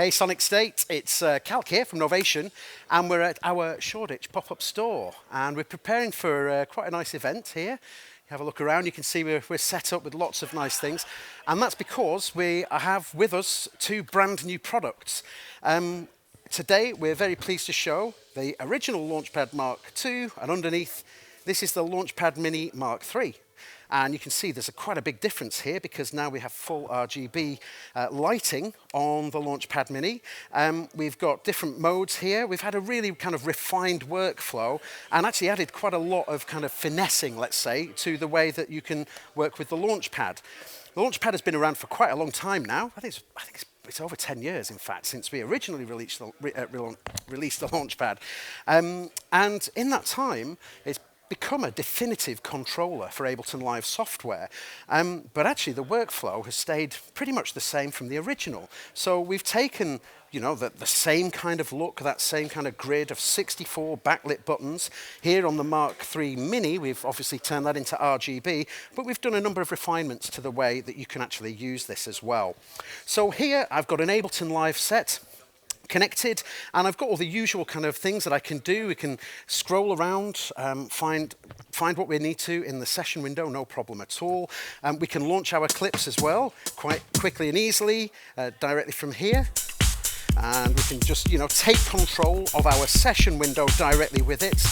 Hey Sonicstate, it's Calc here from Novation, and we're at our Shoreditch pop-up store, and we're preparing for quite a nice event here. You have a look around, you can see we're set up with lots of nice things, and that's because we have with us two brand new products. Today we're very pleased to show the original Launchpad Mark II, and underneath this is the Launchpad Mini Mark III. And you can see there's quite a big difference here because now we have full RGB lighting on the Launchpad Mini. We've got different modes here. We've had a really kind of refined workflow and actually added quite a lot of kind of finessing, let's say, to the way that you can work with the Launchpad. The Launchpad has been around for quite a long time now. I think it's over 10 years, in fact, since we originally released the Launchpad. And in that time, it's become a definitive controller for Ableton Live software. But actually the workflow has stayed pretty much the same from the original. So we've taken, you know, the same kind of look, that same kind of grid of 64 backlit buttons. Here on the Mark III Mini, we've obviously turned that into RGB, but we've done a number of refinements to the way that you can actually use this as well. So here I've got an Ableton Live set connected, and I've got all the usual kind of things that I can do. We can scroll around, find what we need to in the session window, no problem at all. We can launch our clips as well, quite quickly and easily, directly from here. And we can just, you know, take control of our session window directly with it.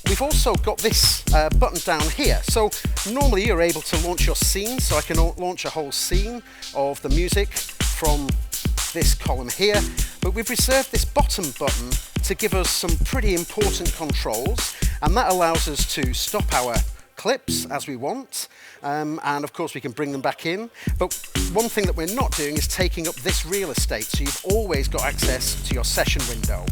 We've also got this button down here. So normally you're able to launch your scene, so I can launch a whole scene of the music from this column here, but we've reserved this bottom button to give us some pretty important controls, and that allows us to stop our clips as we want, and of course we can bring them back in. But one thing that we're not doing is taking up this real estate, so you've always got access to your session window.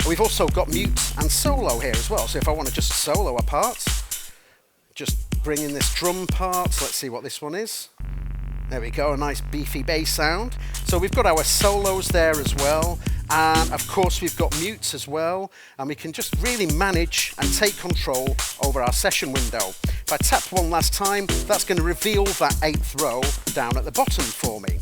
We've also got mute and solo here as well, so if I want to just solo a part, just bring in this drum part. Let's see what this one is. There we go, a nice beefy bass sound. So we've got our solos there as well, and of course we've got mutes as well, and we can just really manage and take control over our session window. If I tap one last time, that's going to reveal that 8th row down at the bottom for me.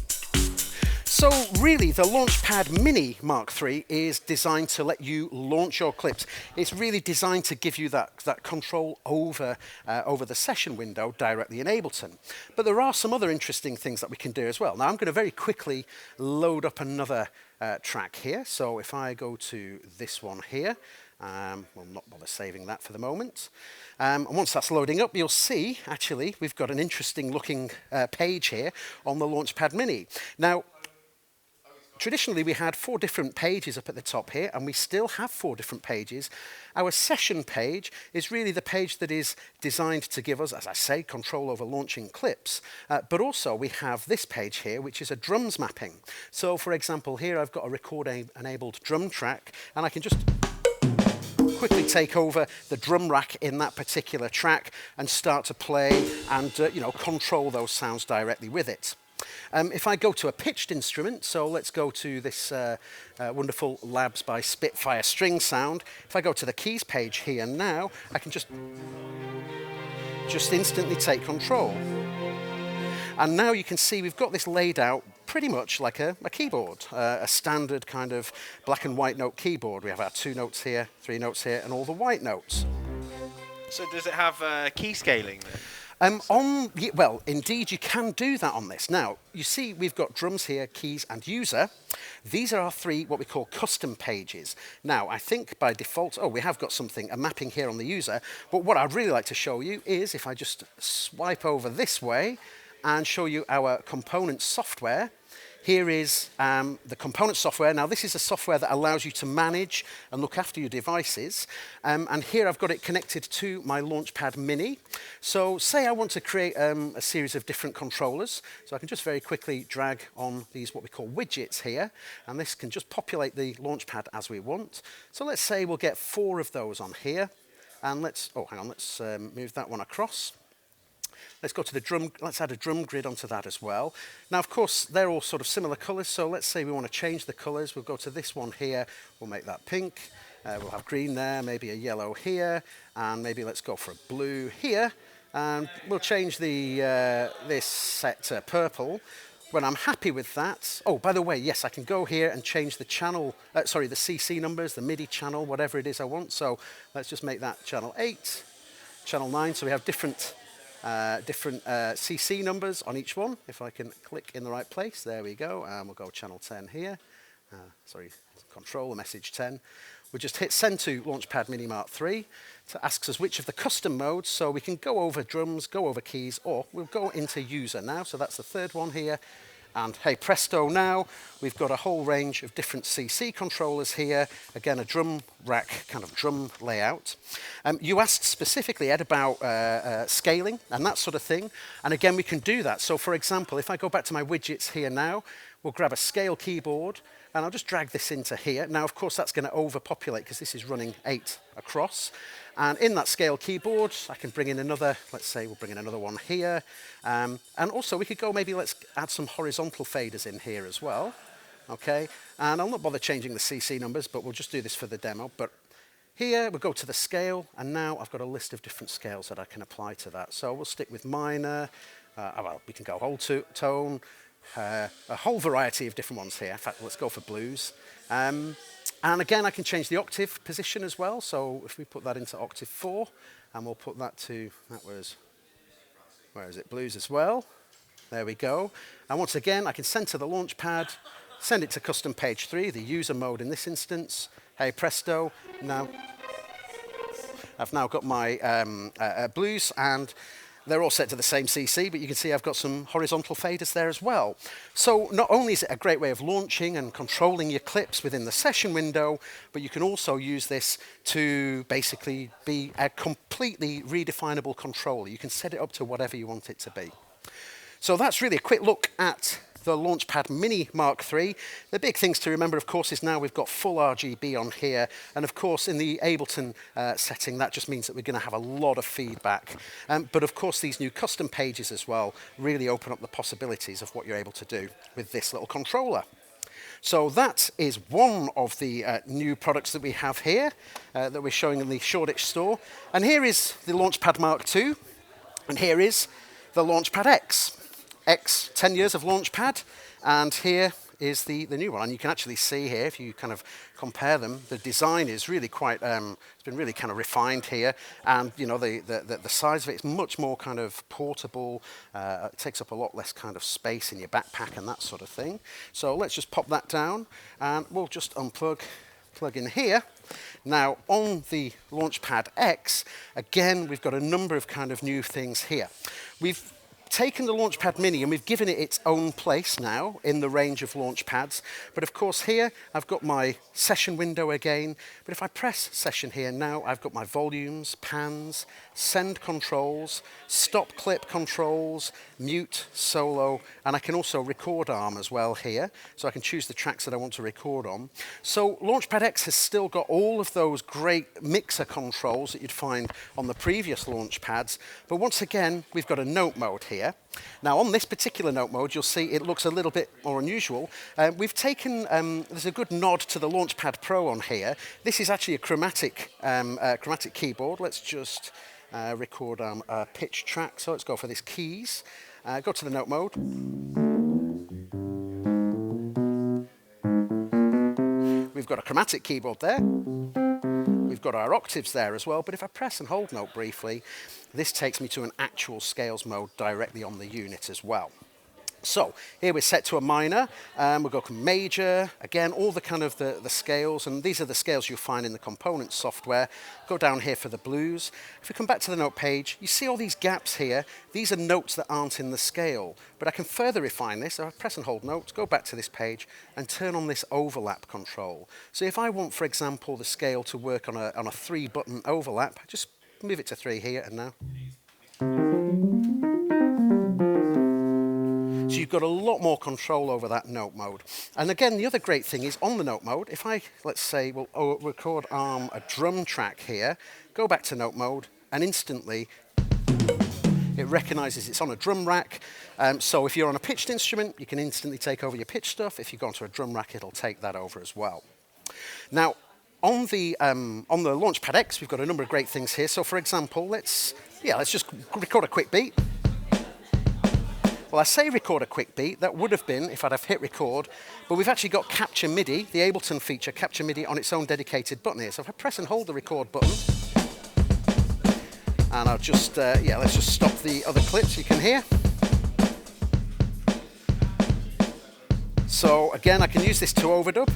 So really, the Launchpad Mini Mark III is designed to let you launch your clips. It's really designed to give you that control over the session window directly in Ableton. But there are some other interesting things that we can do as well. Now I'm going to very quickly load up another track here. So if I go to this one here, we'll not bother saving that for the moment. And once that's loading up, you'll see, actually, we've got an interesting looking page here on the Launchpad Mini. Now, traditionally, we had 4 different pages up at the top here, and we still have 4 different pages. Our session page is really the page that is designed to give us, as I say, control over launching clips. But also, we have this page here, which is a drums mapping. So, for example, here I've got a record-enabled drum track, and I can just quickly take over the drum rack in that particular track and start to play and, you know, control those sounds directly with it. If I go to a pitched instrument, so let's go to this wonderful Labs by Spitfire string sound. If I go to the keys page here now, I can just instantly take control. And now you can see we've got this laid out pretty much like a keyboard, a standard kind of black and white note keyboard. We have our 2 notes here, 3 notes here, and all the white notes. So does it have key scaling then? Well, indeed, you can do that on this. Now, you see we've got drums here, keys, and user. These are our 3 what we call custom pages. Now, I think by default, we have got a mapping here on the user, but what I'd really like to show you is if I just swipe over this way and show you our component software. Here is the component software. Now, this is a software that allows you to manage and look after your devices. And here I've got it connected to my Launchpad Mini. So say I want to create a series of different controllers. So I can just very quickly drag on these what we call widgets here. And this can just populate the Launchpad as we want. So let's say we'll get 4 of those on here. And let's move that one across. Let's go to the drum, let's add a drum grid onto that as well. Now, of course, they're all sort of similar colors, so let's say we want to change the colors. We'll go to this one here, we'll make that pink. We'll have green there, maybe a yellow here, and maybe let's go for a blue here. And we'll change the this set to purple. when I'm happy with that, oh, by the way, yes, I can go here and change the channel, the CC numbers, the MIDI channel, whatever it is I want. So let's just make that channel 8, channel 9. So we have different CC numbers on each one. If I can click in the right place, there we go. And we'll go channel 10 here. Control, message 10. We'll just hit send to Launchpad Mini Mark 3 to ask us which of the custom modes. So we can go over drums, go over keys, or we'll go into user now. So that's the third one here. And hey presto, now we've got a whole range of different CC controllers here. Again, a drum rack kind of drum layout. You asked specifically, Ed, about scaling and that sort of thing. And again, we can do that. So for example, if I go back to my widgets here now, we'll grab a scale keyboard and I'll just drag this into here. Now, of course, that's going to overpopulate because this is running 8 across. And in that scale keyboard, I can bring in another, let's say we'll bring in another one here. And also we could go maybe let's add some horizontal faders in here as well. Okay, and I'll not bother changing the CC numbers, but we'll just do this for the demo. But here we'll go to the scale, and now I've got a list of different scales that I can apply to that. So we'll stick with minor, well, we can go whole tone, a whole variety of different ones here. In fact, let's go for blues. And again, I can change the octave position as well. So if we put that into octave 4, and we'll put that to, that was, where is it, blues as well. There we go. And once again, I can send to the Launchpad, send it to custom page 3, the user mode in this instance. Hey presto, now I've now got my blues, and they're all set to the same CC, but you can see I've got some horizontal faders there as well. So not only is it a great way of launching and controlling your clips within the session window, but you can also use this to basically be a completely redefinable controller. You can set it up to whatever you want it to be. So that's really a quick look at the Launchpad Mini Mark III. The big things to remember, of course, is now we've got full RGB on here. And of course, in the Ableton setting, that just means that we're going to have a lot of feedback. But of course, these new custom pages as well really open up the possibilities of what you're able to do with this little controller. So that is one of the new products that we have here that we're showing in the Shoreditch store. And here is the Launchpad Mark II. And here is the Launchpad X. 10 years of Launchpad, and here is the new one. And you can actually see here, if you kind of compare them, the design is really quite, it's been really kind of refined here, and you know, the size of it is much more kind of portable. It takes up a lot less kind of space in your backpack and that sort of thing. So let's just pop that down, and we'll just plug in here. Now on the Launchpad X, again, we've got a number of kind of new things here. We've taken the Launchpad Mini and we've given it its own place now in the range of Launchpads. But of course here I've got my session window again. But if I press session here now, I've got my volumes, pans, send controls, stop clip controls, mute, solo, and I can also record arm as well here. So I can choose the tracks that I want to record on. So Launchpad X has still got all of those great mixer controls that you'd find on the previous Launchpads. But once again, we've got a note mode here. Now on this particular note mode, you'll see it looks a little bit more unusual. We've taken, there's a good nod to the Launchpad Pro on here. This is actually a chromatic keyboard. Let's just record a pitch track. So let's go for this keys. Go to the note mode. We've got a chromatic keyboard there. We've got our octaves there as well, but if I press and hold note briefly, this takes me to an actual scales mode directly on the unit as well. So here we're set to a minor, we'll go to major, again, all the kind of the scales, and these are the scales you'll find in the component software. Go down here for the blues. If we come back to the note page, you see all these gaps here. These are notes that aren't in the scale, but I can further refine this. So I press and hold notes, go back to this page, and turn on this overlap control. So if I want, for example, the scale to work on a 3-button overlap, just move it to 3 here and now. So you've got a lot more control over that note mode. And again, the other great thing is on the note mode, if I, let's say, will record a drum track here, go back to note mode, and instantly it recognizes it's on a drum rack. So if you're on a pitched instrument, you can instantly take over your pitch stuff. If you go onto a drum rack, it'll take that over as well. Now, on the Launchpad X, we've got a number of great things here. So for example, let's just record a quick beat. Well, I say record a quick beat. That would have been if I'd have hit record, but we've actually got Capture MIDI, the Ableton feature, Capture MIDI on its own dedicated button here. So if I press and hold the record button, and I'll just, let's just stop the other clips you can hear. So again, I can use this to overdub.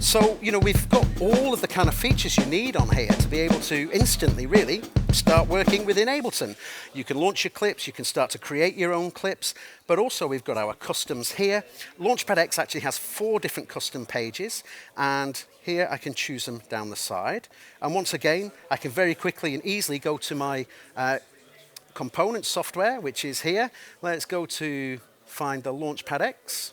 So, you know, we've got all of the kind of features you need on here to be able to instantly, really, start working within Ableton. You can launch your clips, you can start to create your own clips, but also we've got our customs here. Launchpad X actually has 4 different custom pages, and here I can choose them down the side. And once again, I can very quickly and easily go to my component software, which is here. Let's go to find the Launchpad X.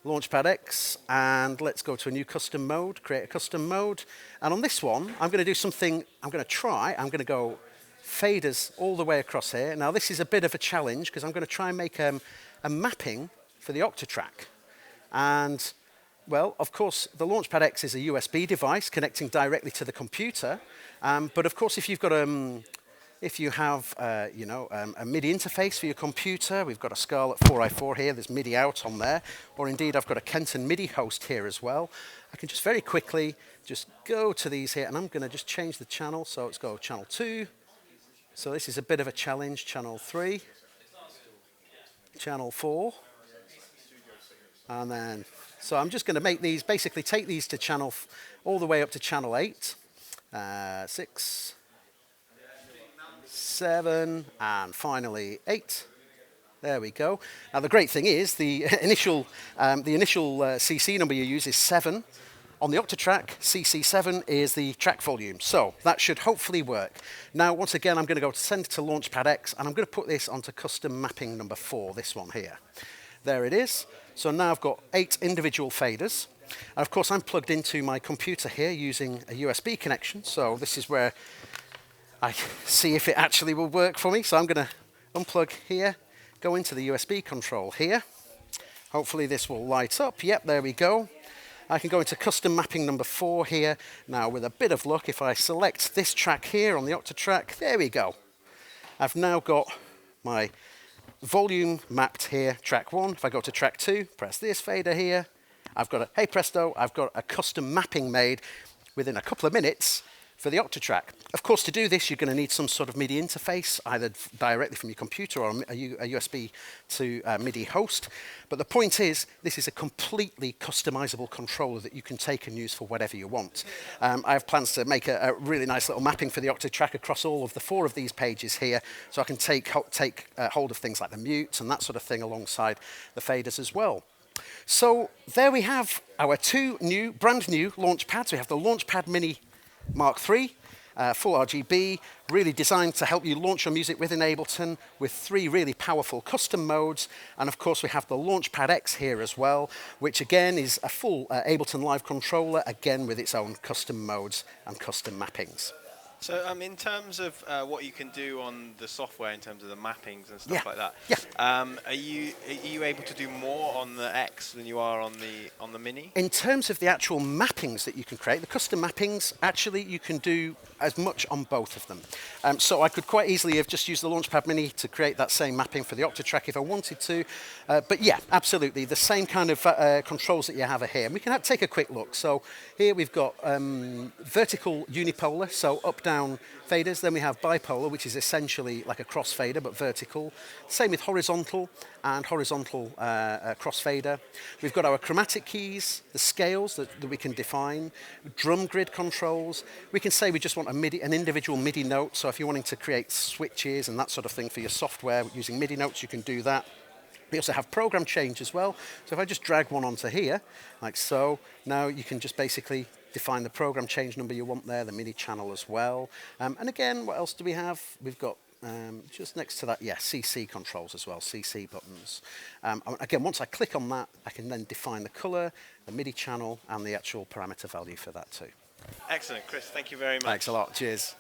Launchpad X, and let's go to a new custom mode, create a custom mode. And on this one, I'm going to do something, I'm going to go faders all the way across here. Now this is a bit of a challenge because I'm going to try and make a mapping for the Octatrack. And well, of course, the Launchpad X is a USB device connecting directly to the computer. But of course, if you've got if you have, a MIDI interface for your computer, we've got a Scarlett 4i4 here, there's MIDI out on there, or indeed I've got a Kenton MIDI host here as well. I can just very quickly just go to these here, and I'm going to just change the channel, so let's go channel 2. So this is a bit of a challenge, channel 3, channel 4, and then, so I'm just going to make these, basically take these to channel, all the way up to channel 8, 6, 7, and finally 8. There we go. Now the great thing is the initial CC number you use is 7. On the Octatrack, CC7 is the track volume. So that should hopefully work. Now once again, I'm going to go to send it to Launchpad X, and I'm going to put this onto custom mapping number 4, this one here. There it is. So now I've got 8 individual faders. And of course I'm plugged into my computer here using a USB connection. So this is where I see if it actually will work for me. So I'm going to unplug here, go into the USB control here. Hopefully this will light up. Yep, there we go. I can go into custom mapping number 4 here. Now with a bit of luck, if I select this track here on the Octatrack, there we go. I've now got my volume mapped here, track 1. If I go to track 2, press this fader here. I've got hey presto, I've got a custom mapping made within a couple of minutes for the Octatrack. Of course, to do this, you're going to need some sort of MIDI interface, either directly from your computer or a USB to MIDI host. But the point is, this is a completely customizable controller that you can take and use for whatever you want. I have plans to make a really nice little mapping for the Octatrack across all of the 4 of these pages here, so I can take hold of things like the mutes and that sort of thing alongside the faders as well. So there we have our 2 brand new Launchpads. We have the Launchpad Mini Mark III, full RGB, really designed to help you launch your music within Ableton with 3 really powerful custom modes. And of course we have the Launchpad X here as well, which again is a full Ableton Live controller, again with its own custom modes and custom mappings. So in terms of what you can do on the software, in terms of the mappings and stuff like that, are you able to do more on the X than you are on the Mini? In terms of the actual mappings that you can create, the custom mappings, actually you can do as much on both of them. So I could quite easily have just used the Launchpad Mini to create that same mapping for the Octatrack if I wanted to. But yeah, absolutely, the same kind of controls that you have here. And we can take a quick look. So here we've got vertical unipolar, so up-down faders. Then we have bipolar, which is essentially like a crossfader, but vertical. Same with horizontal and horizontal crossfader. We've got our chromatic keys, the scales that we can define, drum grid controls. We can say we just want an individual MIDI note. So if you're wanting to create switches and that sort of thing for your software using MIDI notes, you can do that. We also have program change as well. So if I just drag one onto here, like so, now you can just basically define the program change number you want there, the MIDI channel as well. And again, what else do we have? We've got just next to that, CC controls as well, CC buttons. Again, once I click on that, I can then define the color, the MIDI channel, and the actual parameter value for that too. Excellent, Chris. Thank you very much. Thanks a lot. Cheers.